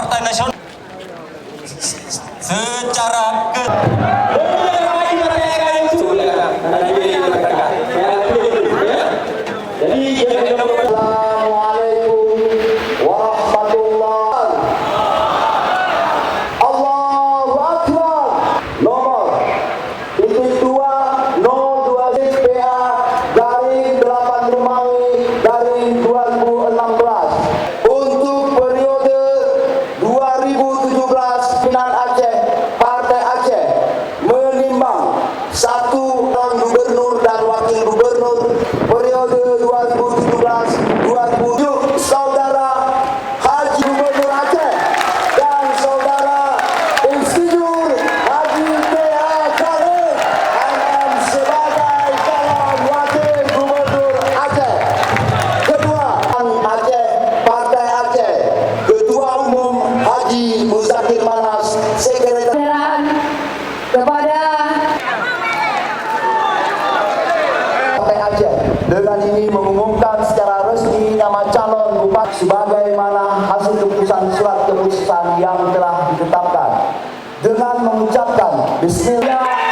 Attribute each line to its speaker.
Speaker 1: Partai Nasional secara
Speaker 2: gubernur dan wakil gubernur periode 2017-2020, saudara Haji Gubernur Aceh dan saudara Insinyur Haji T.H. Khalid MM sebagai calon wakil gubernur Aceh. Kedua, Aceh, Partai Aceh, Ketua Umum Haji Muzakir Manas, Sekretariat
Speaker 3: kepada
Speaker 2: dengan ini mengumumkan secara resmi nama calon bupati sebagaimana hasil keputusan surat keputusan yang telah ditetapkan dengan mengucapkan Bismillah.